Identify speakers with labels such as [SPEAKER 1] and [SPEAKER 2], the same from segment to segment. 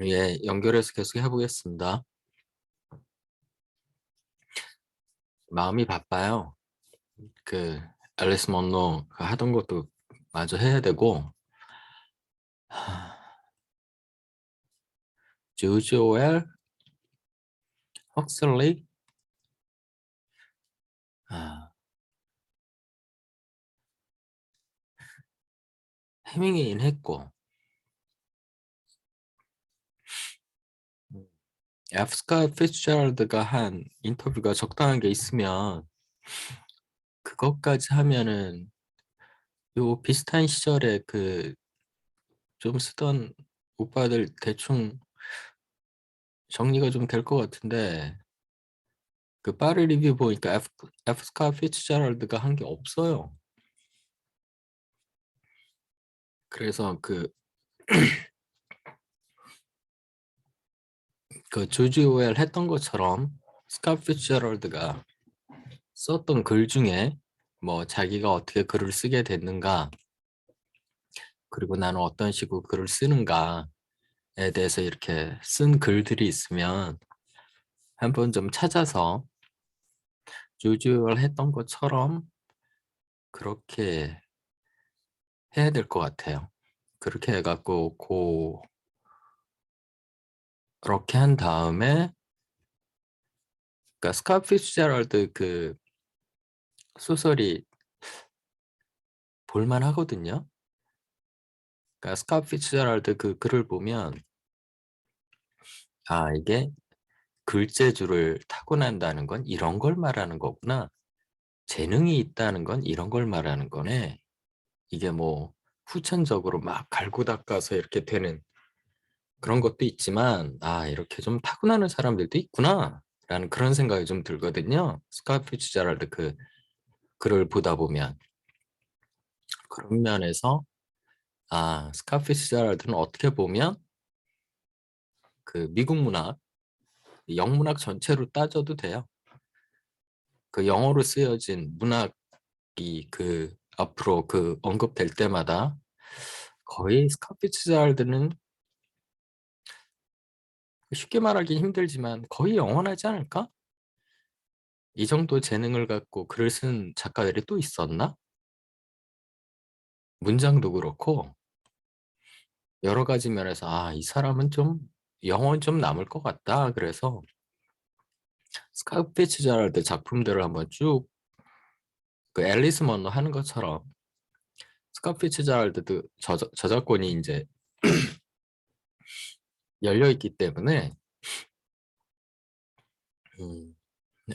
[SPEAKER 1] 예, 연결해서 계속 해보겠습니다. 마음이 바빠요. 그 앨리스 먼로 하던 것도 마저 해야 되고, 조지 오웰, 헉슬리, 아, 해밍웨이는 했고, F. 스캇 피츠제럴드가 한 인터뷰가 적당한 게 있으면 그것까지 하면은 요 비슷한 시절에 그 좀 쓰던 오빠들 대충 정리가 좀 될 것 같은데, 그 파리 리뷰 보니까 F. 스캇 피츠제럴드가 한 게 없어요. 그래서 그 조지 오웰 했던 것처럼 스캇 피츠제럴드가 썼던 글 중에 뭐 자기가 어떻게 글을 쓰게 됐는가, 그리고 나는 어떤 식으로 글을 쓰는가에 대해서 이렇게 쓴 글들이 있으면 한번 좀 찾아서 조지 오웰 했던 것처럼 그렇게 해야 될 것 같아요. 그렇게 해갖고 그렇게 한 다음에, 그러니까 스캇 피츠제럴드 그 소설이 볼만 하거든요. 그러니까 스캇 피츠제럴드 그 글을 보면 이게 글재주를 타고난다는 건 이런 걸 말하는 거구나. 재능이 있다는 건 이런 걸 말하는 거네. 이게 뭐 후천적으로 막 갈고 닦아서 이렇게 되는 그런 것도 있지만, 이렇게 좀 타고나는 사람들도 있구나 라는 그런 생각이 좀 들거든요. 스캇 피츠제럴드 그 글을 보다 보면. 그런 면에서 스캇 피츠제럴드는 어떻게 보면 그 미국 문학, 영문학 전체로 따져도 돼요. 그 영어로 쓰여진 문학이 그 앞으로 그 언급될 때마다 거의 스캇 피츠제럴드는 쉽게 말하기 힘들지만 거의 영원하지 않을까? 이 정도 재능을 갖고 글을 쓴 작가들이 또 있었나? 문장도 그렇고 여러 가지 면에서 이 사람은 좀 영혼 좀 남을 것 같다. 그래서 스캇 피츠제럴드 작품들을 한번 쭉 그 앨리스 먼로 하는 것처럼 스캇 피츠제럴드도 저작권이 이제 열려 있기 때문에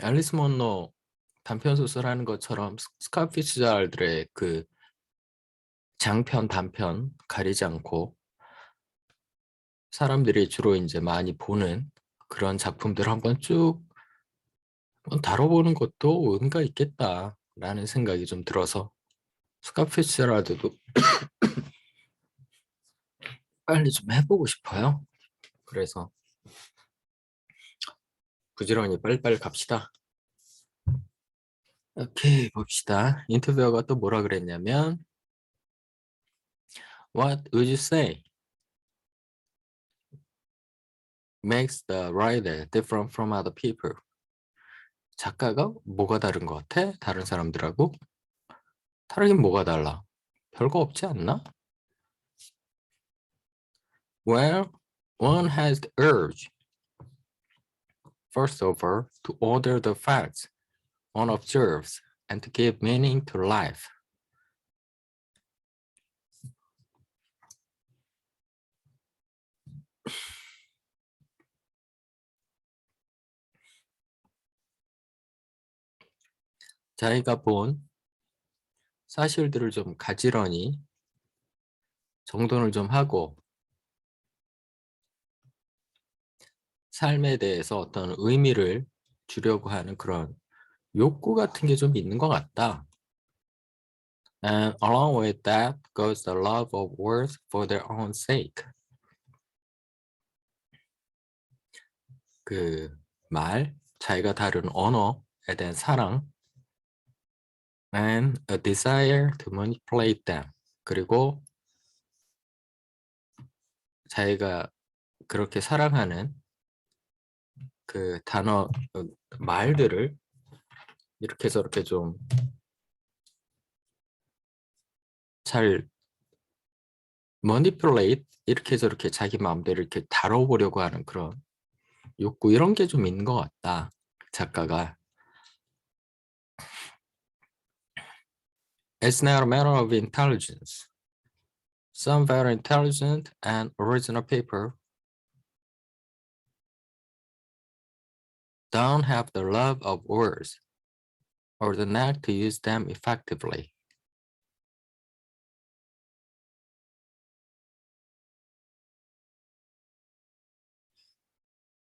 [SPEAKER 1] 앨리스 먼로 단편 소설하는 것처럼 스캇 피츠제럴드의 그 장편 단편 가리지 않고 사람들이 주로 이제 많이 보는 그런 작품들 한번 쭉 다뤄보는 것도 의미가 있겠다라는 생각이 좀 들어서 스캇 피츠제럴드도 빨리 좀 해보고 싶어요. 그래서 부지런히 빨리빨리 갑시다. 오케이, 봅시다. 인터뷰어가 또 뭐라 그랬냐면 What would you say makes the writer different from other people? 작가가 뭐가 다른 것 같아? 다른 사람들하고? 다르긴 뭐가 달라? 별거 없지 않나? Well, one has the urge, first of all, to order the facts one observes and to give meaning to life. 자기가 본 사실들을 좀 가지런히 정돈을 좀 하고 삶에 대해서 어떤 의미를 주려고 하는 그런 욕구 같은 게 좀 있는 것 같다. And along with that goes the love of words for their own sake. 그 말, 자기가 다룬 언어에 대한 사랑, and a desire to manipulate them. 그리고 자기가 그렇게 사랑하는 그 단어, 말들을 이렇게 저렇게 좀 잘 manipulate, 이렇게 저렇게 자기 마음대로 이렇게 다뤄보려고 하는 그런 욕구, 이런 게 좀 있는 것 같다, 작가가. It's not a matter of intelligence. Some very intelligent and original people don't have the love of words or the knack to use them effectively.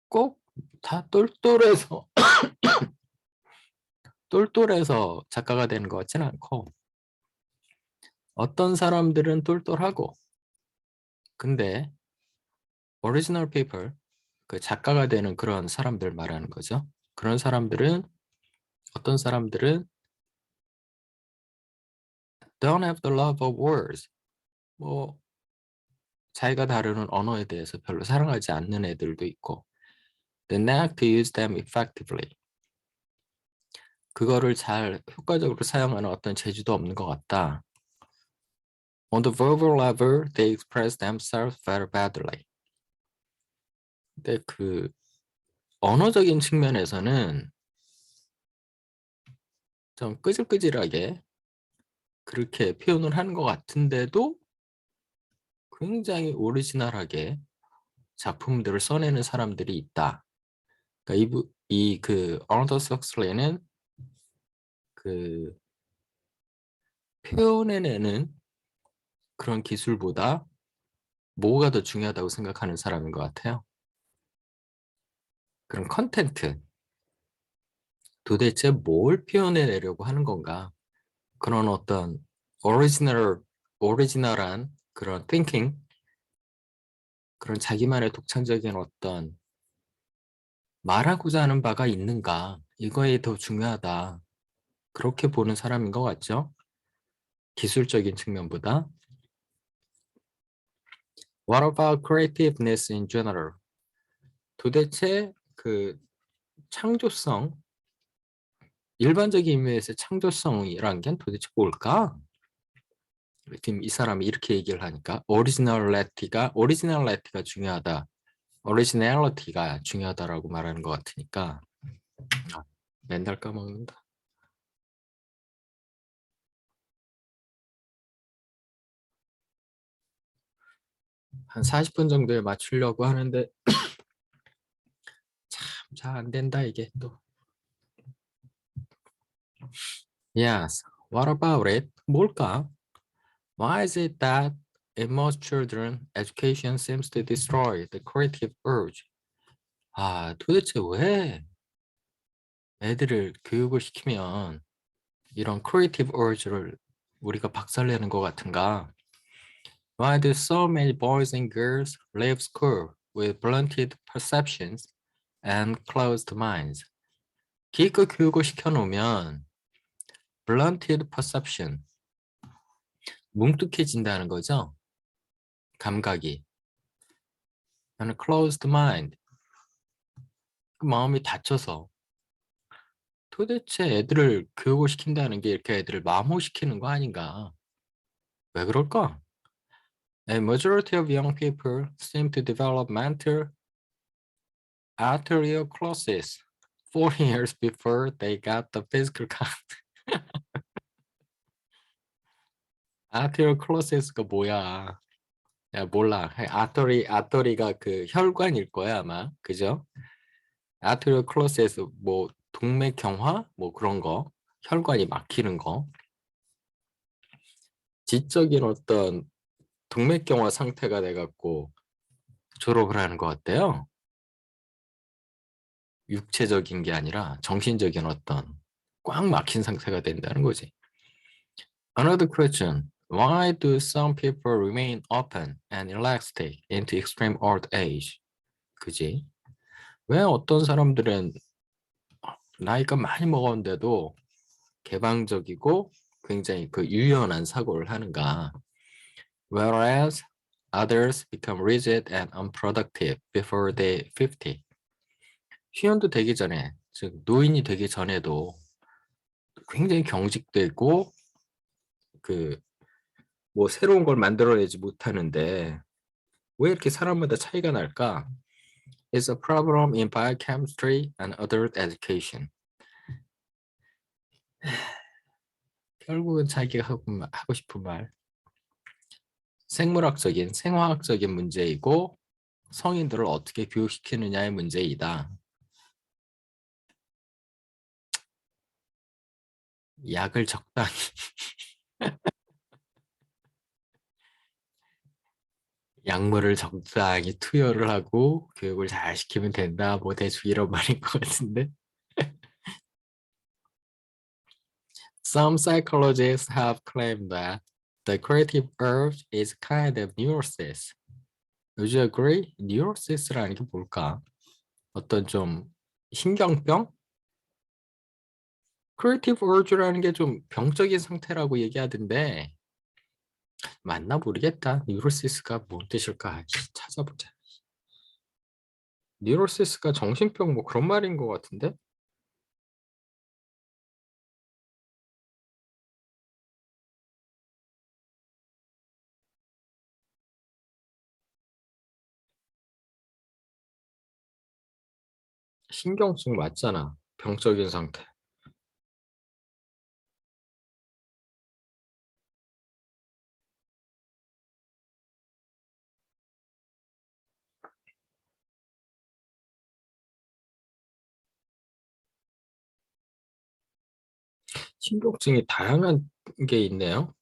[SPEAKER 1] 꼭 다 똘똘해서 똘똘해서 작가가 되는 것 같지는 않고, 어떤 사람들은 똘똘하고, 근데 original people, 그 작가가 되는 그런 사람들 말하는 거죠. 그런 사람들은, 어떤 사람들은 don't have the love of words, 뭐 자기가 다루는 언어에 대해서 별로 사랑하지 않는 애들도 있고, the knack to use them effectively, 그거를 잘 효과적으로 사용하는 어떤 재주도 없는 것 같다. On the verbal level, they express themselves very badly. 근데 그 언어적인 측면에서는 좀 끄질끄질하게 그렇게 표현을 하는 것 같은데도 굉장히 오리지널하게 작품들을 써내는 사람들이 있다. 그러니까 그 어너더 헉슬리는 그 표현해내는 그런 기술보다 뭐가 더 중요하다고 생각하는 사람인 것 같아요. 그런 컨텐트, 도대체 뭘 표현해내려고 하는 건가? 그런 어떤 오리지널한 그런 thinking, 그런 자기만의 독창적인 어떤 말하고자 하는 바가 있는가? 이거에 더 중요하다. 그렇게 보는 사람인 것 같죠? 기술적인 측면보다. What about creativeness in general? 도대체 그 창조성, 일반적인 의미에서 창조성이란 게 도대체 뭘까? 지금 이 사람이 이렇게 얘기를 하니까 오리지널리티가 중요하다. 오리지널리티가 중요하다라고 말하는 것 같으니까 맨날 까먹는다. 한 40분 정도에 맞추려고 하는데 참 잘 안 된다 이게 또. Yes. What about it? 뭘까? Why is it that in most children, education seems to destroy the creative urge? 도대체 왜 애들을 교육을 시키면 이런 creative urge를 우리가 박살내는 것 같은가? Why do so many boys and girls leave school with blunted perceptions and closed minds? 기껏 교육을 시켜놓으면 blunted perception, 뭉툭해진다는 거죠. 감각이. and closed mind, 그 마음이 닫혀서. 도대체 애들을 교육을 시킨다는 게 이렇게 애들을 마모시키는 거 아닌가? 왜 그럴까? A majority of young people seem to develop mental arteriosclerosis 4 years before they got the physical count. arteriosclerosis가 뭐야? 야, 몰라. 아터리가 그 혈관일 거야, 아마. 그죠? arteriosclerosis, 뭐 동맥경화? 뭐 그런 거. 혈관이 막히는 거. 지적인 어떤 동맥경화 상태가 돼갖고 졸업을 하는 것 같대요. 육체적인 게 아니라 정신적인 어떤 꽉 막힌 상태가 된다는 거지. Another question. Why do some people remain open and elastic into extreme old age? 그지? 왜 어떤 사람들은 나이가 많이 먹었는데도 개방적이고 굉장히 그 유연한 사고를 하는가? Whereas Others become rigid and unproductive before they 50. 휘연도 되기 전에, 즉 노인이 되기 전에도 굉장히 경직되고 그 뭐 새로운 걸 만들어내지 못하는데 왜 이렇게 사람마다 차이가 날까? It's a problem in biochemistry and adult education. 결국은 자기가 하고 싶은 말. 생물학적인, 생화학적인 문제이고 성인들을 어떻게 교육시키느냐의 문제이다. 약을 적당히 약물을 적당히 투여를 하고 교육을 잘 시키면 된다. 뭐 대충 이런 말인 것 같은데. Some psychologists have claimed that the creative urge is kind of neurosis. Would you agree? Neurosis라는 게 뭘까? 어떤 좀 신경병? Creative urge라는 게 좀 병적인 상태라고 얘기하던데 맞나 모르겠다. 뉴로시스가 뭔 뜻일까? 찾아보자. 뉴로시스가 정신병 뭐 그런 말인 것 같은데? 신경증 맞잖아. 병적인 상태. 신경증이 다양한 게 있네요.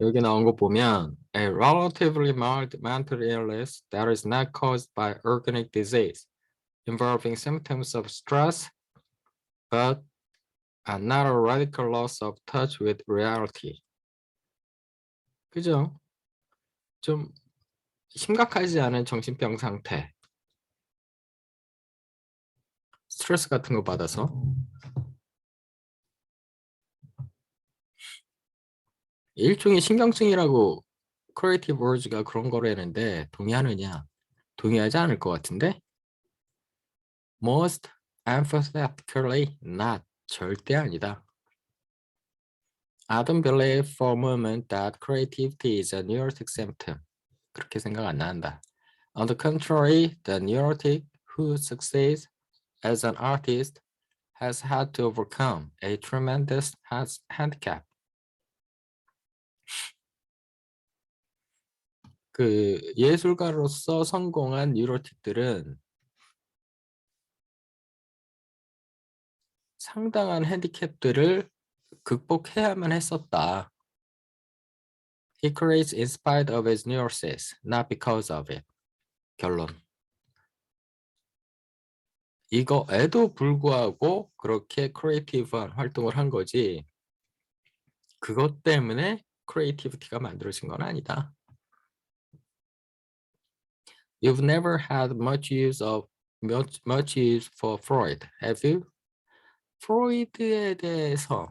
[SPEAKER 1] 여기 나온 거 보면 a relatively mild mental illness that is not caused by organic disease involving symptoms of stress but not a radical loss of touch with reality. 그죠? 좀 심각하지 않은 정신병 상태. 스트레스 같은 거 받아서 일종의 신경증이라고 크리에이티브 월즈가 그런 거라는데 동의하느냐? 동의하지 않을 것 같은데? Most emphatically not. 절대 아니다. I don't believe for a moment that creativity is a neurotic symptom. 그렇게 생각 안 난다. On the contrary, the neurotic who succeeds as an artist has had to overcome a tremendous handicap. 그 예술가로서 성공한 뉴로틱들은 상당한 핸디캡들을 극복해야만 했었다. He creates in spite of his neurosis, not because of it. 결론. 이거에도 불구하고 그렇게 크리에이티브한 활동을 한 거지. 그것 때문에 크리에이티비티가 만들어진 건 아니다. You've never had much use for Freud, have you? 프로이드에 대해서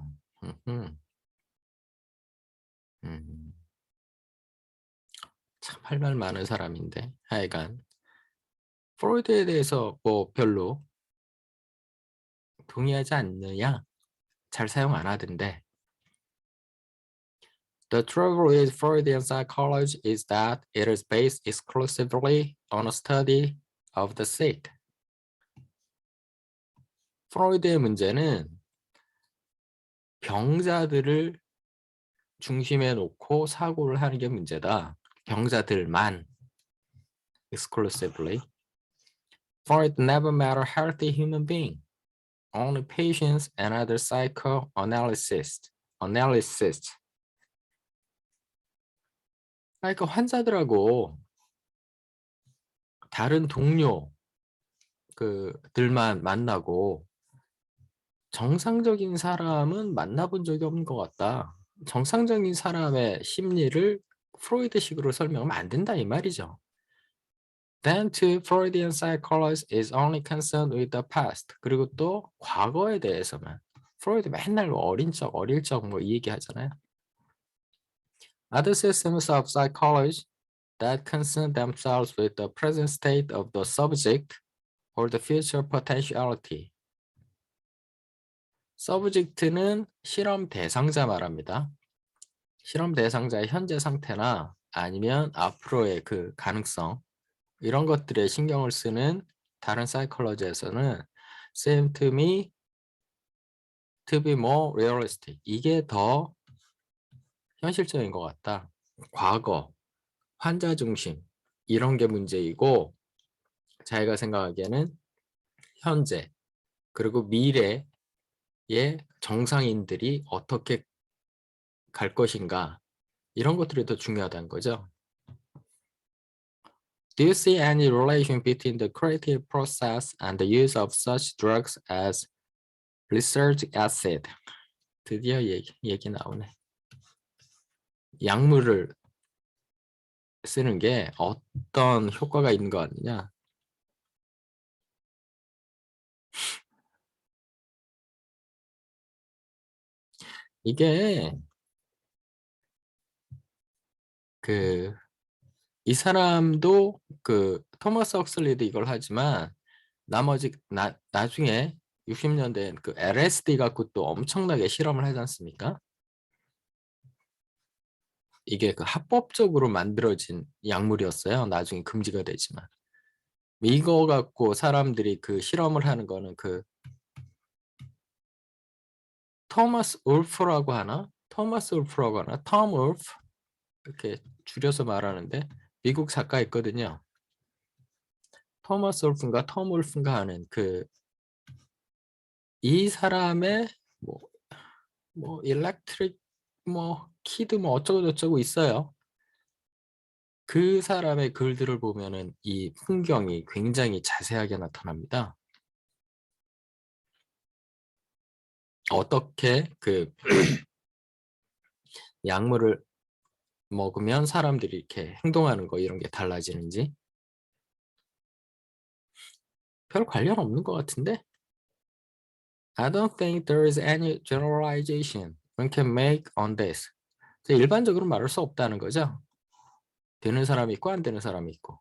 [SPEAKER 1] 참 할 말 많은 사람인데 하여간 프로이드에 대해서 뭐 별로 동의하지 않느냐? 잘 사용 안 하던데. The trouble with Freudian psychology is that it is based exclusively on a study of the sick. 프로이드의 문제는 병자들을 중심에 놓고 사고를 하는 게 문제다. 병자들만 exclusively. Freud never met a healthy human being. Only patients and other psychoanalysts. 그러니까 환자들하고 다른 동료 그들만 만나고 정상적인 사람은 만나본 적이 없는 것 같다. 정상적인 사람의 심리를 프로이드식으로 설명하면 안 된다 이 말이죠. Then to Freudian psychology is only concerned with the past. 그리고 또 과거에 대해서만. 프로이드 맨날 어릴 적 뭐 이 얘기 하잖아요. Other systems of psychology that concern themselves with the present state of the subject or the future potentiality. subject는 실험 대상자 말합니다. 실험 대상자의 현재 상태나 아니면 앞으로의 그 가능성 이런 것들에 신경을 쓰는 다른 사이콜로지에서는 seem to me to be more realistic. 이게 더 현실적인 것 같다. 과거, 환자 중심 이런 게 문제이고 자기가 생각하기에는 현재 그리고 미래의 정상인들이 어떻게 갈 것인가 이런 것들이 더 중요하다는 거죠. Do you see any relation between the creative process and the use of such drugs as research asset? 드디어 얘기 나오네. 약물을 쓰는 게 어떤 효과가 있는 것 같느냐? 이게 이 사람도 토마스 헉슬리도 이걸 하지만 나머지 나중에 60년대 그 LSD 갖고 또 엄청나게 실험을 하지 않습니까? 이게 합법적으로 만들어진 약물이었어요. 나중에 금지가 되지만. 이거 갖고 사람들이 실험을 하는 거는 토마스 울프라고 하나? 톰 울프 이렇게 줄여서 말하는데 미국 작가 있거든요. 토마스 울프인가 톰 울프인가 하는 이 사람의 일렉트릭 키드 어쩌고 저쩌고 있어요. 그 사람의 글들을 보면은 이 풍경이 굉장히 자세하게 나타납니다. 어떻게 약물을 먹으면 사람들이 이렇게 행동하는 거 이런 게 달라지는지 별 관련 없는 것 같은데? I don't think there is any generalization one can make on this. 일반적으로 말할 수 없다는 거죠. 되는 사람이 있고 안 되는 사람이 있고.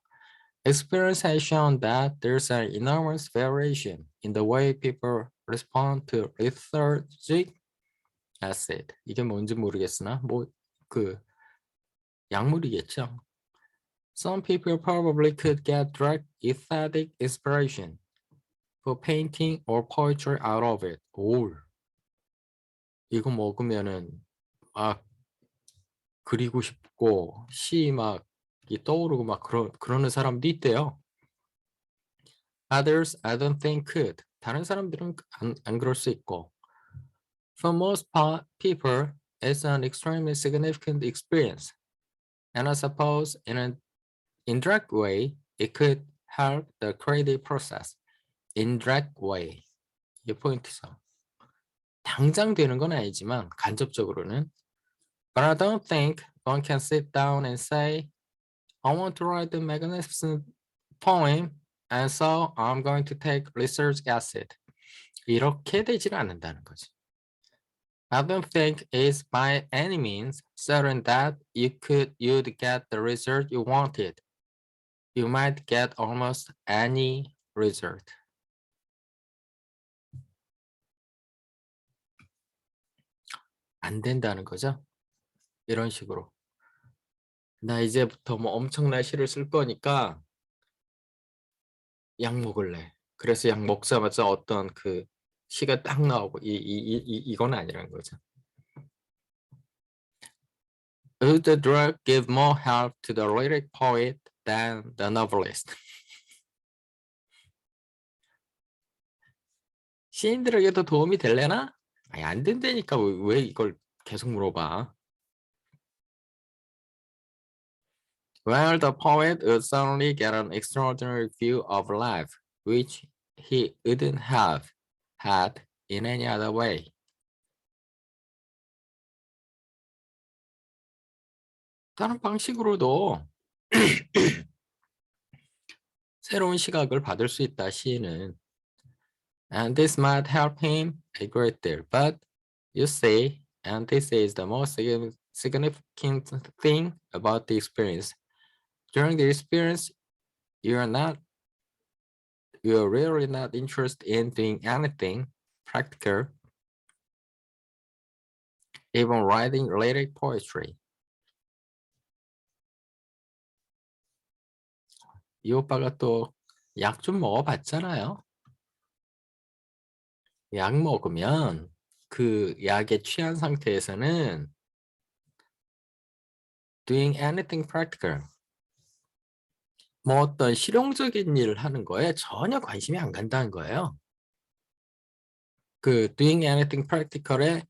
[SPEAKER 1] Experience has shown that there's an enormous variation in the way people respond to lethargic acid. 이게 뭔지 모르겠으나 약물이겠죠. Some people probably could get direct aesthetic inspiration for painting or poetry out of it. 이거 먹으면은 그리고 싶고 시 떠오르고 그러는 사람도 있대요. Others, I don't think could. 다른 사람들은 안 그럴 수 있고. For most people, it's an extremely significant experience. And I suppose in an indirect way, it could help the creative process. Indirect way. 이게 포인트죠. 당장 되는 건 아니지만 간접적으로는. But I don't think one can sit down and say, I want to write a magnificent poem, and so I'm going to take research acid. 이렇게 되지는 않는다는 거지. I don't think it's by any means certain that you'd get the result you wanted. You might get almost any result. 안 된다는 거죠. 이런 식으로. 나 이제부터 엄청난 시를 쓸 거니까 약 먹을래. 그래서 약 먹자마자 어떤 시가 딱 나오고 이건 아니라는 거죠. Would the drug give more help to the lyric poet than the novelist? 시인들에게 더 도움이 될래나? 아니, 안 된다니까 왜 이걸 계속 물어봐? Well, the poet would suddenly get an extraordinary view of life, which he wouldn't have had in any other way. 다른 방식으로도 새로운 시각을 받을 수 있다, 시인은. And this might help him a great deal. But you see, and this is the most significant thing about the experience. During the experience, you're really not interested in doing anything practical, even writing lyric poetry. 이 오빠가 또 약 좀 먹어봤잖아요. 약 먹으면 그 약에 취한 상태에서는 doing anything practical, 뭐 어떤 실용적인 일을 하는 거에 전혀 관심이 안 간다는 거예요. 그 doing anything practical에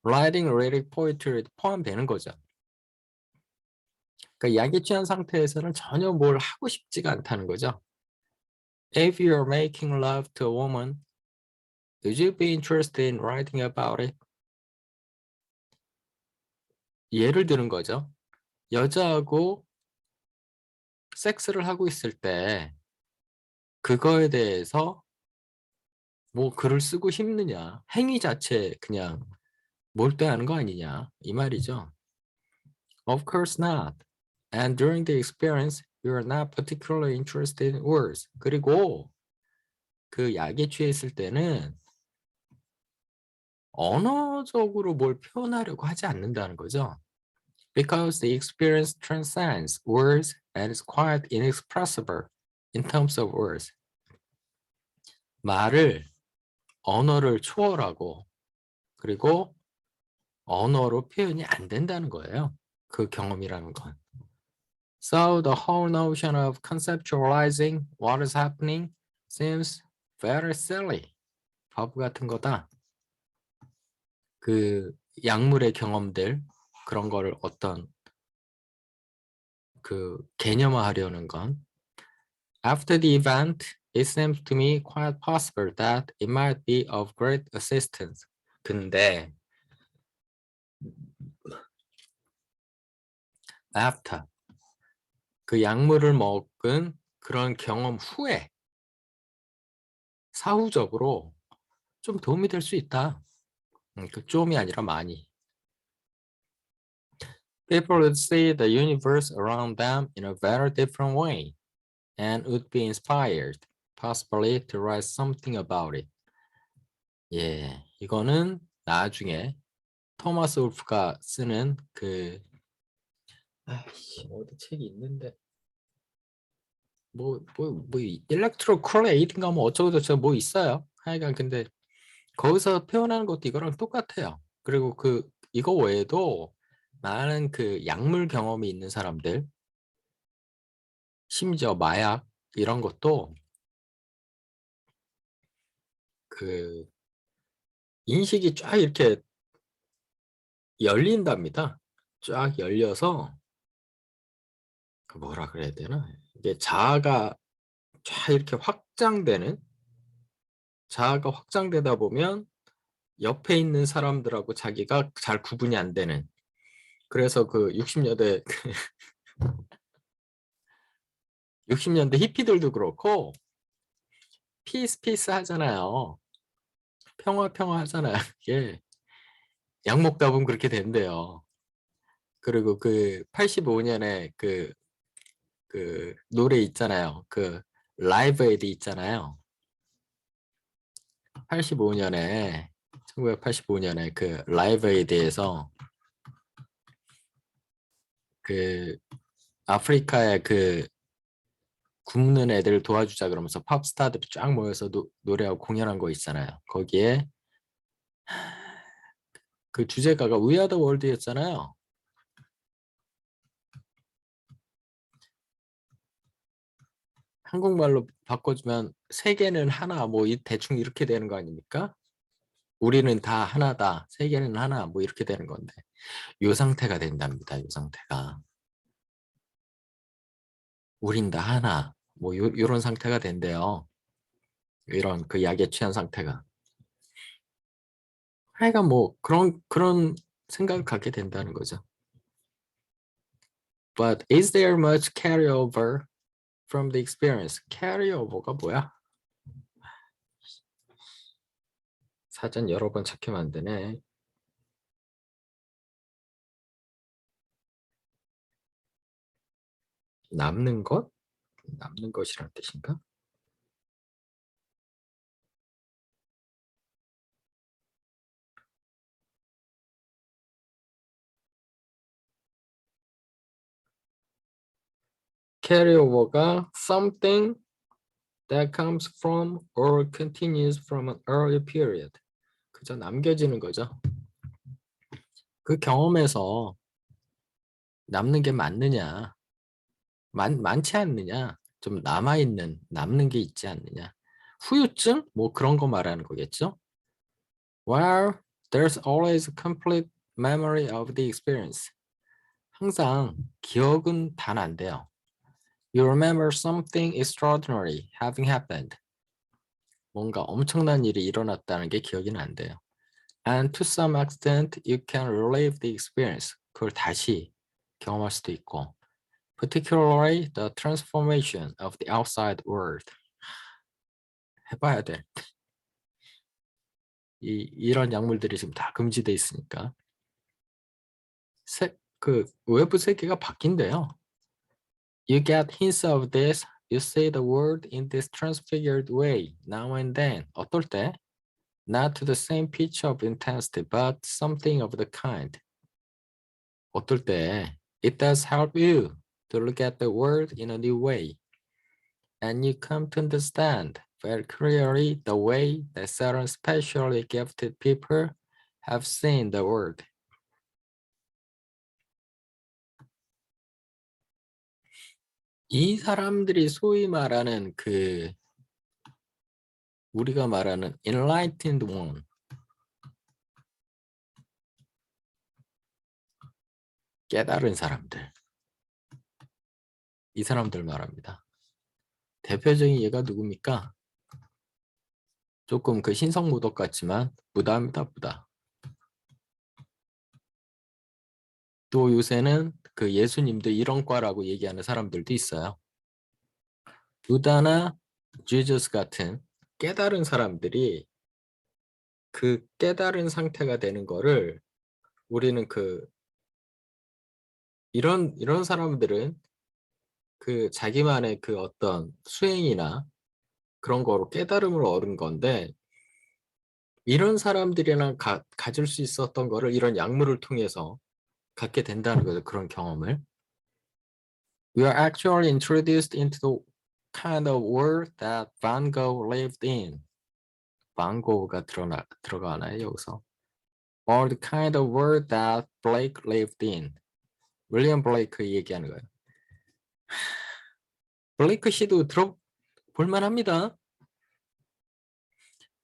[SPEAKER 1] writing lyric poetry 포함되는 거죠. 그러니까 약에 취한 상태에서는 전혀 뭘 하고 싶지가 않다는 거죠. If you're making love to a woman, would you be interested in writing about it? 예를 드는 거죠. 여자하고 섹스를 하고 있을 때 그거에 대해서 뭐 글을 쓰고 싶느냐, 행위 자체 그냥 몰두하는 거 아니냐 이 말이죠. Of course not. And during the experience, you are not particularly interested in words. 그리고 그 약에 취했을 때는 언어적으로 뭘 표현하려고 하지 않는다는 거죠. Because the experience transcends words and is quite inexpressible in terms of words. 언어를 초월하고 그리고 언어로 표현이 안 된다는 거예요. 그 경험이라는 건. So the whole notion of conceptualizing what is happening seems very silly. 바보 같은 거다. 그 약물의 경험들 그런 거를 어떤 그 개념화하려는 건 After the event, it seems to me quite possible that it might be of great assistance. 근데 after 그 약물을 먹은 그런 경험 후에 사후적으로 좀 도움이 될 수 있다. 그 좀이 아니라 많이. People would see the universe around them in a very different way and would be inspired, possibly to write something about it. 예, 이거는 나중에 토마스 울프가 쓰는 그 어디 책이 있는데 뭐 일렉트로 쿨레이드인가 뭐 어쩌고저쩌고 뭐 있어요. 하여간 근데 거기서 표현하는 것도 이거랑 똑같아요. 그리고 그 이거 외에도 많은 그 약물 경험이 있는 사람들, 심지어 마약 이런 것도 그 인식이 쫙 이렇게 열린답니다. 쫙 열려서 그 뭐라 그래야 되나? 이게 자아가 쫙 이렇게 자아가 확장되다 보면 옆에 있는 사람들하고 자기가 잘 구분이 안 되는. 그래서 그 60년대 히피들도 그렇고 피스 하잖아요. 평화 하잖아요. 이게 약 먹다 보면 그렇게 된대요. 그리고 그 85년에 그 노래 있잖아요. 그 라이브 에이드 있잖아요. 1985년에 그 라이브 에이드에서 그 아프리카의 그 굶는 애들 도와주자 그러면서 팝스타들이 쫙 모여서 노래하고 공연한 거 있잖아요. 거기에 그 주제가가 We Are the World였잖아요. 한국말로 바꿔주면 세계는 하나 뭐 대충 이렇게 되는 거 아닙니까? 우리는 다 하나다. 세계는 하나 뭐 이렇게 되는 건데 요 상태가 된답니다. 요 상태가. 우린 다 하나. 뭐 요런 상태가 된대요. 이런 그 약에 취한 상태가. 하여간 뭐 그런 생각을 갖게 된다는 거죠. But is there much carryover from the experience? carryover가 뭐야? 사전 여러 번 찾게 만드네. 남는 것? 남는 것이란 뜻인가? carry over가 something that comes from or continues from an earlier period. 그저 남겨지는 거죠. 그 경험에서 남는 게 맞느냐, 많지 않느냐, 좀 남아있는, 남는 게 있지 않느냐. 후유증? 뭐 그런 거 말하는 거겠죠? Well, there's always a complete memory of the experience. 항상 기억은 단 안 돼요. You remember something extraordinary having happened. 뭔가 엄청난 일이 일어났다는 게 기억이 안 돼요. And to some extent, you can relive the experience. 그걸 다시 경험할 수도 있고. Particularly the transformation of the outside world. 해봐야 돼. 이런 약물들이 지금 다 금지돼 있으니까. 그 외부 세계가 바뀐대요. You get hints of this. You say the word in this transfigured way now and then. 어떨 때? Not to the same pitch of intensity, but something of the kind. 어떨 때? It does help you to look at the world in a new way. And you come to understand very clearly the way that certain specially gifted people have seen the world. 이 사람들이 소위 말하는 우리가 말하는 enlightened one, 깨달은 사람들, 이 사람들 말합니다. 대표적인 예가 누굽니까? 조금 그 신성모독 같지만 부다입니다, 부다. 또 요새는 그 예수님도 이런 과라고 얘기하는 사람들도 있어요. 부다나 지저스 같은 깨달은 사람들이 그 깨달은 상태가 되는 거를 우리는 이런 사람들은 그 자기만의 그 어떤 수행이나 그런 거로 깨달음을 얻은 건데 이런 사람들이랑 가질 수 있었던 거를 이런 약물을 통해서 갖게 된다는 거죠. 그런 경험을. We are actually introduced into the kind of world that Van Gogh lived in. Van Gogh가 들어가나요, 여기서? Or the kind of world that Blake lived in. 윌리엄 블레이크 얘기하는 거예요. 블레이크 씨도 볼만 합니다.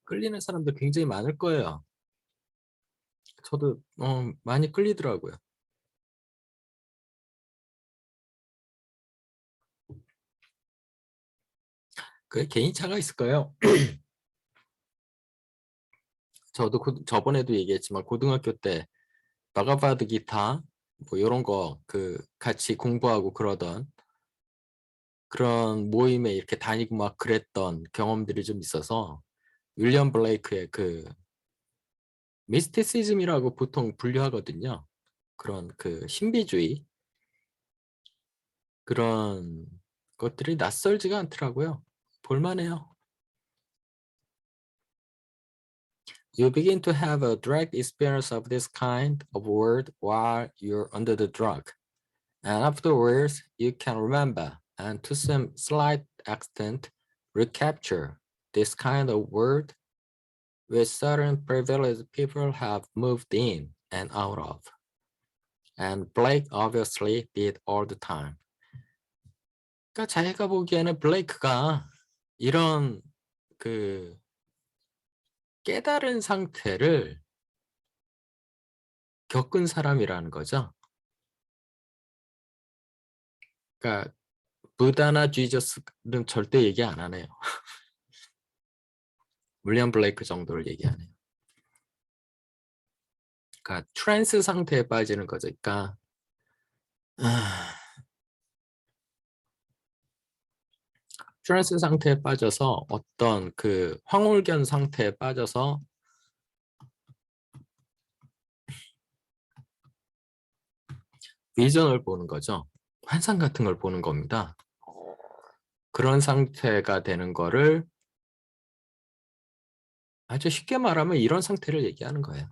[SPEAKER 1] 끌리는 사람들 굉장히 많을 거예요. 저도 많이 끌리더라고요. 그게 개인차가 있을 거예요. 저도 저번에도 얘기했지만 고등학교 때 바가바드 기타 뭐 이런 거 같이 공부하고 그러던 그런 모임에 이렇게 다니고 막 그랬던 경험들이 좀 있어서 윌리엄 블레이크의 미스티시즘이라고 보통 분류하거든요. 그런 신비주의 그런 것들이 낯설지가 않더라고요. 볼만해요. You begin to have a direct experience of this kind of world while you're under the drug. And afterwards, you can remember and to some slight extent recapture this kind of world which certain privileged people have moved in and out of. And Blake obviously did all the time. 그러니까 자기가 보기에는 블레이크가 이런 깨달은 상태를 겪은 사람이라는 거죠. 그러니까 부다나 지저스는 절대 얘기 안 하네요. 윌리엄 블레이크 정도를 얘기하네요. 그러니까 트랜스 상태에 빠지는 거죠. 그러니까 트랜스 상태에 빠져서 어떤 황홀견 상태에 빠져서 비전을 보는 거죠. 환상 같은 걸 보는 겁니다. 그런 상태가 되는 거를 아주 쉽게 말하면 이런 상태를 얘기하는 거예요.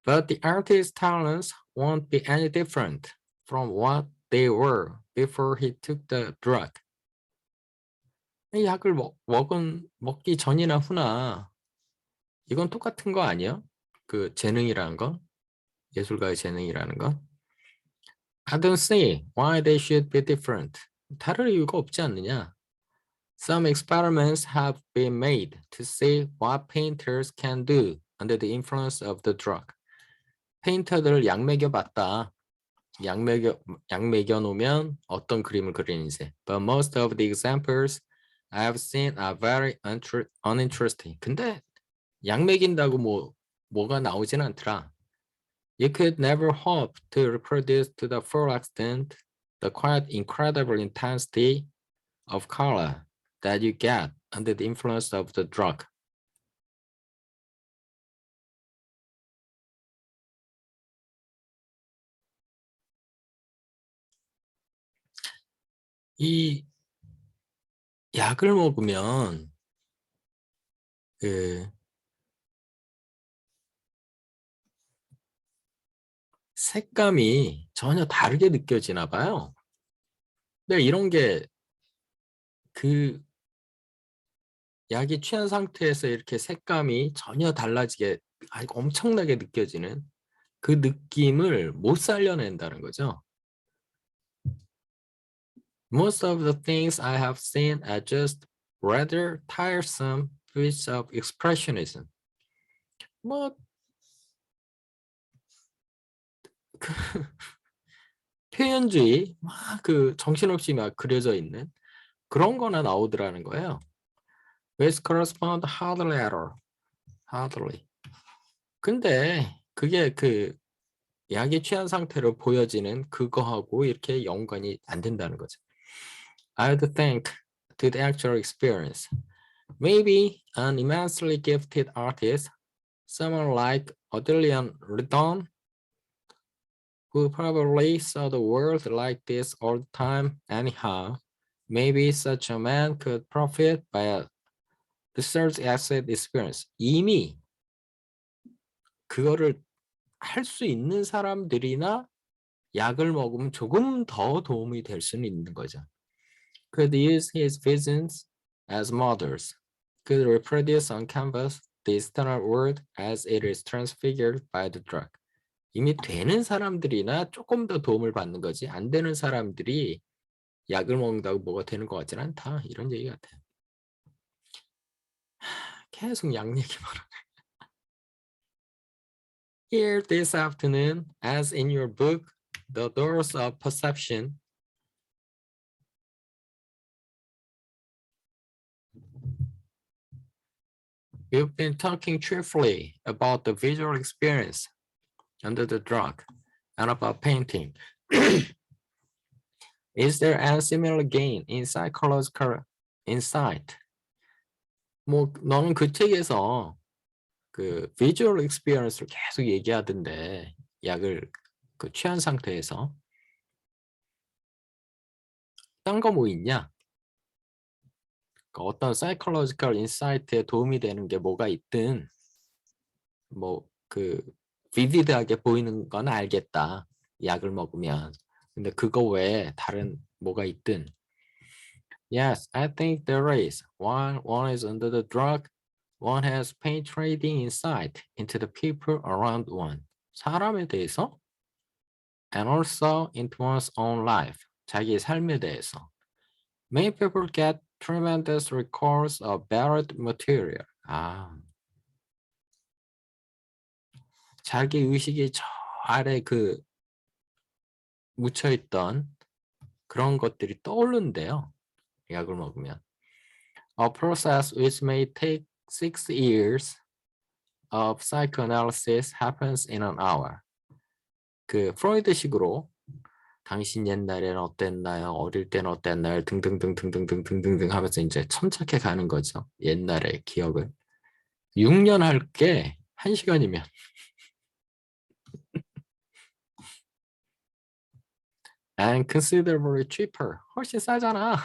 [SPEAKER 1] But the artist's talents won't be any different from what they were before he took the drug. 이 약을 먹기 전이나 후나 이건 똑같은 거 아니에요? 그 재능이라는 거, 예술가의 재능이라는 거. I don't see why they should be different. 다를 이유가 없지 않느냐? Some experiments have been made to see what painters can do under the influence of the drug. 페인터들을 약 먹여봤다. 약 먹여놓으면 어떤 그림을 그리는지. But most of the examples I've seen are very uninteresting. 근데 약 먹인다고 뭐가 나오진 않더라. You could never hope to reproduce to the full extent the quite incredible intensity of color that you get under the influence of the drug. 이 약을 먹으면 그 색감이 전혀 다르게 느껴지나 봐요. 근데 이런 게 그 약이 취한 상태에서 이렇게 색감이 전혀 달라지게 엄청나게 느껴지는 그 느낌을 못 살려낸다는 거죠. Most of the things I have seen are just rather tiresome bits of expressionism. 뭐 표현주의 막 그 정신없이 막 그려져 있는 그런 거나 나오더라는 거예요. Which correspond hardly at all. Hardly. 근데 그게 그 약이 취한 상태로 보여지는 그거하고 이렇게 연관이 안 된다는 거죠. I'd think to the actual experience. Maybe an immensely gifted artist, someone like Odilon Redon, who probably saw the world like this all the time anyhow. Maybe such a man could profit by a research asset experience. 이미 그거를 할 수 있는 사람들이나 약을 먹으면 조금 더 도움이 될 수는 있는 거죠. Could use his visions as models. Could reproduce on canvas the external world as it is transfigured by the drug. 이미 되는 사람들이나 조금 더 도움을 받는 거지 안 되는 사람들이 약을 먹는다고 뭐가 되는 것 같지는 않다. 이런 얘기 같아요. 계속 약 얘기만 하네. Here this afternoon, as in your book, The Doors of Perception, you've been talking cheerfully about the visual experience under the drug and about painting. Is there any similar gain in psychological insight? 뭐 너는 그 책에서 그 visual experience를 계속 얘기하던데 약을 그 취한 상태에서 딴 거 뭐 있냐? 어떤 psychological insight에 도움이 되는 게 뭐가 있든 뭐 그 vivid하게 보이는 건 알겠다. 약을 먹으면. 근데 그거 외에 다른 뭐가 있든 Yes, I think there is. One is under the drug. One has penetrating insight into the people around one. 사람에 대해서 and also into one's own life. 자기의 삶에 대해서. Many people get tremendous records of buried material. 자기 의식이 저 아래 그 묻혀있던 그런 것들이 떠오른대요. 약을 먹으면. A process which may take 6 years of psychoanalysis happens in an hour. 그 프로이드식으로 당신 옛날에는 어땠나요? 어릴 때는 어땠나요? 등등등등등등등등 하면서 이제 첨삭해 가는 거죠. 옛날의 기억을. 6년 할 게 1시간이면 and considerably cheaper. 훨씬 싸잖아.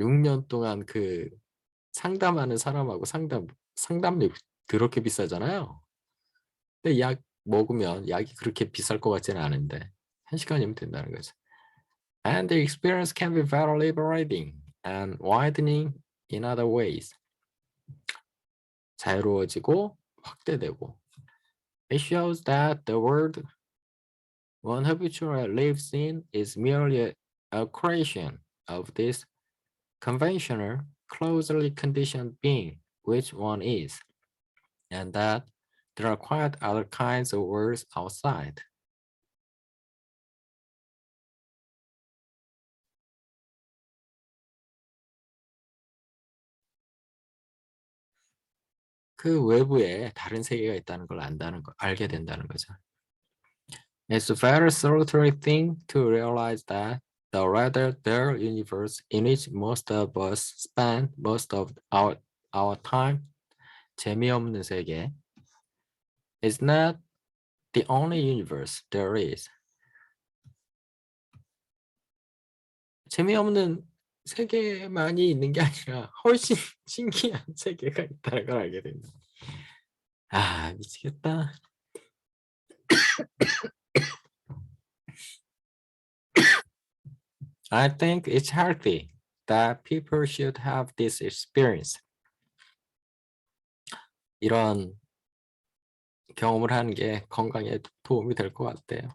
[SPEAKER 1] 6년 동안 그 상담하는 사람하고 상담료 그렇게 비싸잖아요. 근데 약 먹으면 약이 그렇게 비쌀 것 같지는 않은데 1시간이면 된다는 거죠. And the experience can be very liberating and widening in other ways. 자유로워지고 확대되고. It shows that the world one habitually lives in is merely a creation of this conventional, closely conditioned being, which one is, and that there are quite other kinds of worlds outside. 그 외부에 다른 세계가 있다는 걸 알게 된다는 거죠. It's a very salutary thing to realize that the rather their universe in which most of us spend most of our time, 재미없는 세계, is not the only universe there is. 재미없는 세계만이 있는 게 아니라 훨씬 신기한 세계가 있다는 걸 알게 됩니다. 아, 미치겠다. I think it's healthy that people should have this experience. 이런 경험을 하는 게 건강에 도움이 될 것 같아요.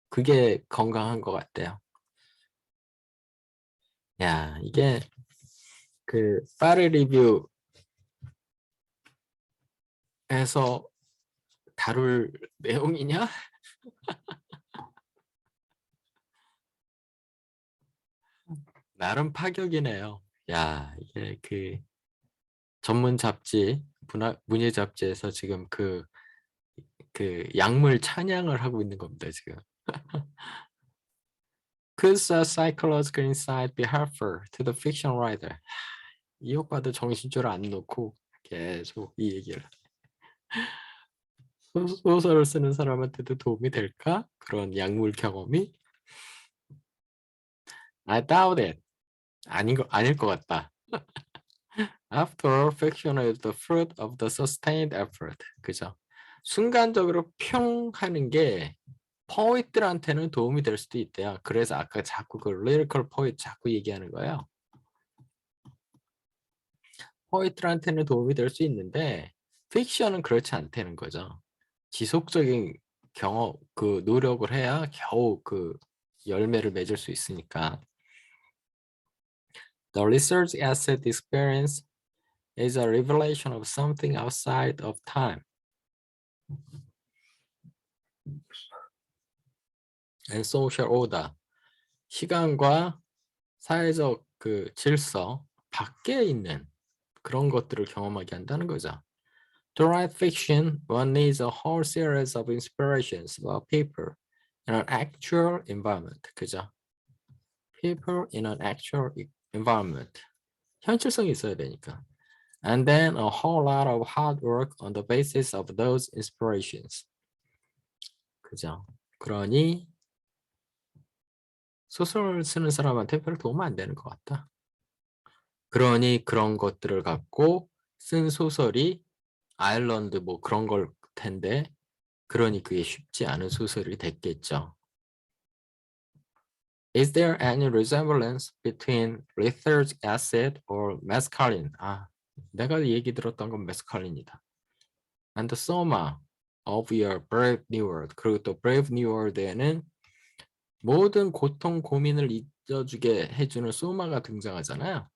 [SPEAKER 1] 그게 건강한 것 같아요. 야, 이게 그 파리 리뷰에서 다룰 내용이냐? 나름 파격이네요. 야, 이게 그 전문 잡지, 문예 잡지에서 지금 그 약물 찬양을 하고 있는 겁니다, 지금. Could a psychological insight be helpful to the fiction writer? 이 오빠도 정신줄 안 놓고 계속 이 얘기를. 소설을 쓰는 사람한테도 도움이 될까? 그런 약물 경험이? I doubt it. 아닐 것 같다. After all, fiction is the fruit of the sustained effort. 그죠? 순간적으로 평 하는 게 포이트들한테는 도움이 될 수도 있대요. 그래서 아까 자꾸 그 lyrical poet 자꾸 얘기하는 거예요. 포이트들한테는 도움이 될 수 있는데 픽션은 그렇지 않다는 거죠. 지속적인 경험, 그 노력을 해야 겨우 그 열매를 맺을 수 있으니까. The research asset experience is a revelation of something outside of time. And social order. 시간과 사회적 그 질서 밖에 있는 그런 것들을 경험하게 한다는 거죠. To write fiction, one needs a whole series of inspirations about people in an actual environment. 그죠? People in an actual environment. 현실성이 있어야 되니까. And then a whole lot of hard work on the basis of those inspirations. 그죠? 그러니 소설 쓰는 사람한테 별 도움 안 되는 것 같다. 그러니 그런 것들을 갖고 쓴 소설이 아일랜드 뭐 그런 걸 텐데 그러니 그게 쉽지 않은 소설이 됐겠죠. Is there any resemblance between research acid or mescaline? 아, 내가 얘기 들었던 건 메스칼린이다. And the soma of your brave new world. 그리고 또 brave new world에는 모든 고통 고민을 잊어주게 해주는 소마가 등장하잖아요.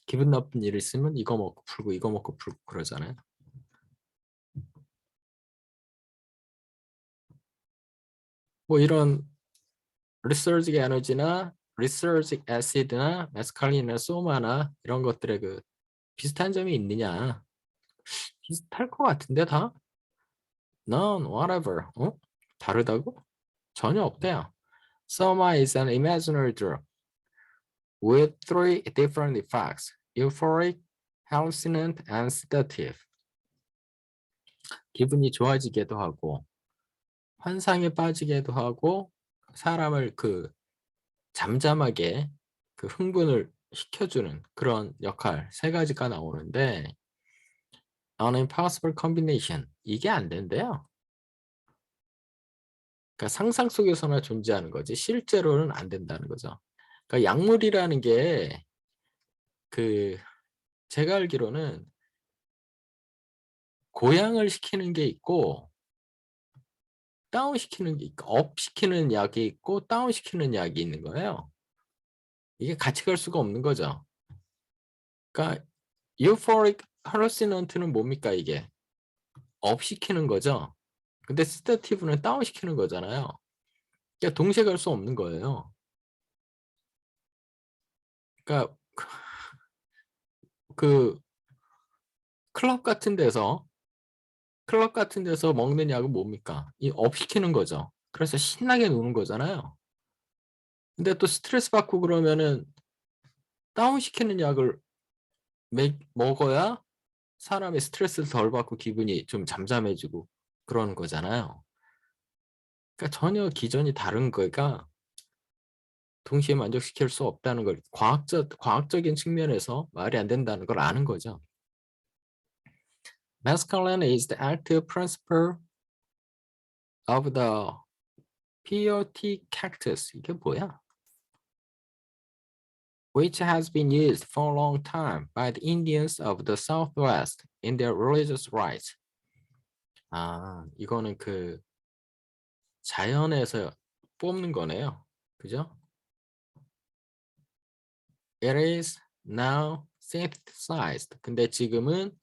[SPEAKER 1] 기분 나쁜 일 있으면 이거 먹고 풀고 이거 먹고 풀고 그러잖아요. 뭐 이런 리서지c 에너지나 리서지c 애시드나 메스칼린이나 소마나 이런 것들의 그 비슷한 점이 있느냐? 비슷할 것 같은데 다? None, whatever. 어? 다르다고? 전혀 없대요. Soma is an imaginary drug with three different effects: euphoric, hallucinant, and sedative. 기분이 좋아지기도 하고 환상에 빠지게도 하고 사람을 그 잠잠하게 그 흥분을 시켜주는 그런 역할 세 가지가 나오는데 An impossible combination 이게 안 된대요. 그러니까 상상 속에서나 존재하는 거지 실제로는 안 된다는 거죠. 그러니까 약물이라는 게 그 제가 알기로는 고양을 시키는 게 있고 다운시키는 게 있고 업시키는 약이 있고 다운시키는 약이 있는 거예요. 이게 같이 갈 수가 없는 거죠. 그러니까 euphoric hallucinant는 뭡니까 이게? 업시키는 거죠. 근데 sedative 다운시키는 거잖아요. 그러니까 동시에 갈 수 없는 거예요. 그러니까 그 클럽 같은 데서 먹는 약은 뭡니까? 이 업시키는 거죠. 그래서 신나게 노는 거잖아요. 근데 또 스트레스 받고 그러면은 다운시키는 약을 먹어야 사람이 스트레스를 덜 받고 기분이 좀 잠잠해지고 그러는 거잖아요. 그러니까 전혀 기전이 다른 거가 동시에 만족시킬 수 없다는 걸 과학적인 측면에서 말이 안 된다는 걸 아는 거죠. Mescaline is the active principle of the peyote cactus. 이게 뭐야? Which has been used for a long time by the Indians of the Southwest in their religious rites. 아, 이거는 그 자연에서 뽑는 거네요. 그죠? It is now synthesized. 근데 지금은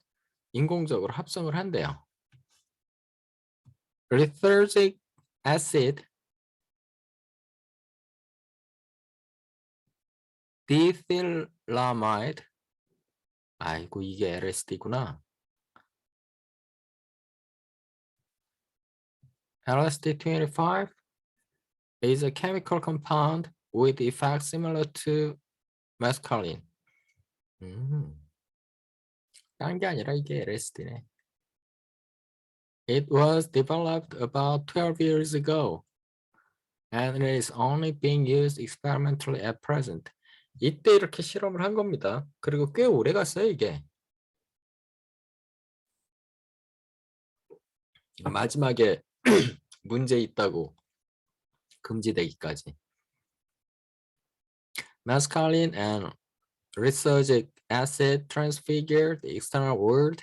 [SPEAKER 1] 인공적으로 합성을 한대요. Lysergic acid, diethylamide. 아이고 이게 LSD구나. LSD-25 is a chemical compound with effects similar to mescaline. 딴 게 아니라 이게 LSD네. It was developed about 12 years ago and it is only being used experimentally at present. 이때 이렇게 실험을 한 겁니다. 그리고 꽤 오래 갔어요, 이게. 마지막에 문제 있다고 금지되기까지. Mescaline and lysergic acid transfigure the external world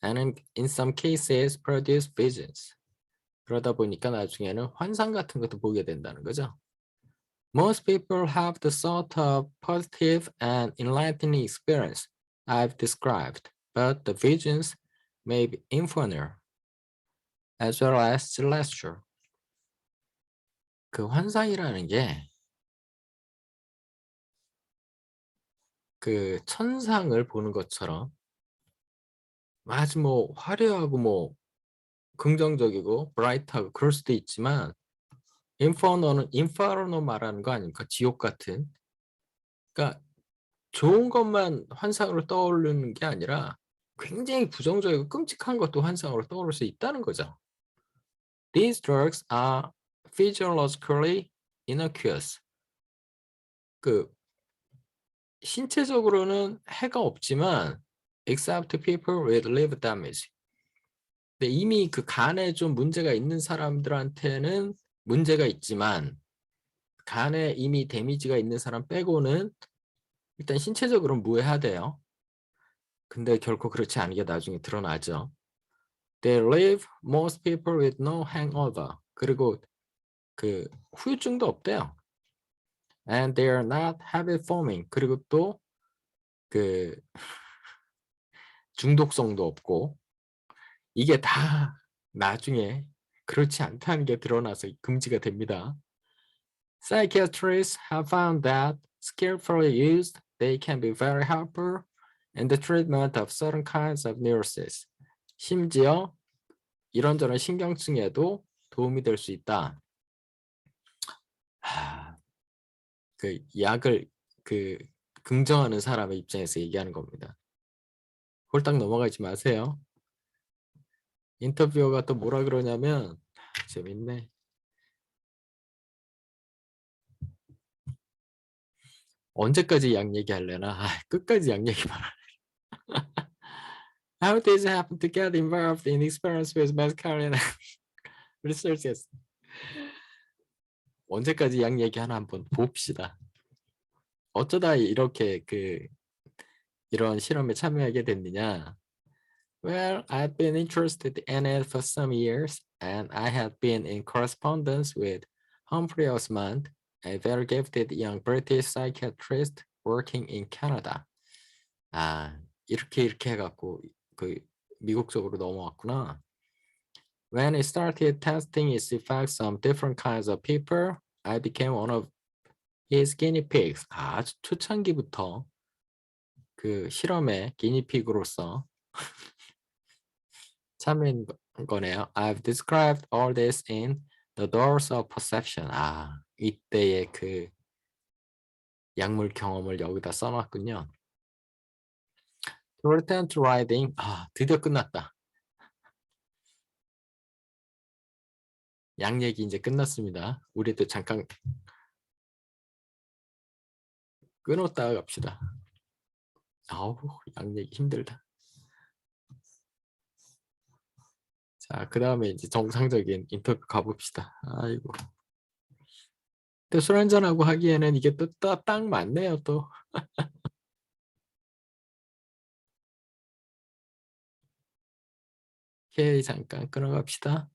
[SPEAKER 1] and in some cases produce visions. 그러다 보니까 나중에는 환상 같은 것도 보게 된다는 거죠. Most people have the sort of positive and enlightening experience I've described, but the visions may be infernal as well as celestial. 그 환상이라는 게 그 천상을 보는 것처럼 아주 뭐 화려하고 뭐 긍정적이고 브라이트하고 그럴 수도 있지만 인퍼노는 인파르노 말하는 거 아닙니까? 지옥 같은. 그러니까 좋은 것만 환상으로 떠오르는 게 아니라 굉장히 부정적이고 끔찍한 것도 환상으로 떠오를 수 있다는 거죠. These drugs are physiologically innocuous. 그 신체적으로는 해가 없지만 except people with liver damage. 근데 이미 그 간에 좀 문제가 있는 사람들한테는 문제가 있지만 간에 이미 데미지가 있는 사람 빼고는 일단 신체적으로는 무해하대요. 근데 결코 그렇지 않은 게 나중에 드러나죠. They leave most people with no hangover. 그리고 그 후유증도 없대요. And they are not habit forming. 그리고 또 그 중독성도 없고 이게 다 나중에 그렇지 않다는 게 드러나서 금지가 됩니다. Psychiatrists have found that skillfully used, they can be very helpful in the treatment of certain kinds of neurosis. 심지어 이런저런 신경증에도 도움이 될 수 있다. 그 약을 그 긍정하는 사람의 입장에서 얘기하는 겁니다. 홀딱 넘어가지 마세요. 인터뷰어가 또 뭐라 그러냐면 재밌네. 언제까지 양 얘기할래나? 끝까지 양 얘기만 하네. How did you happen to get involved in experience with masculine researches? 언제까지 양 얘기하나 한번 봅시다. 어쩌다 이렇게 이런 실험에 참여하게 됐느냐? Well, I've been interested in it for some years, and I had been in correspondence with Humphrey Osmond, a very gifted young British psychiatrist working in Canada. 이렇게 해갖고 그 미국 쪽으로 넘어왔구나. When it started testing its effects on different kinds of people, I became one of his guinea pigs. 아주 초창기부터 그 실험의 기니피그로서 참여한 거네요. I've described all this in The Doors of Perception. 이때의 그 약물 경험을 여기다 써놨군요. To return to writing. 드디어 끝났다. 양 얘기 이제 끝났습니다. 우리도 잠깐 끊었다가 갑시다. 양 얘기 힘들다. 자, 그 다음에 이제 정상적인 인터뷰 가봅시다. 아이고. 또 술 한잔하고 하기에는 이게 또 딱 맞네요, 또. 오케이, 잠깐 끊어갑시다.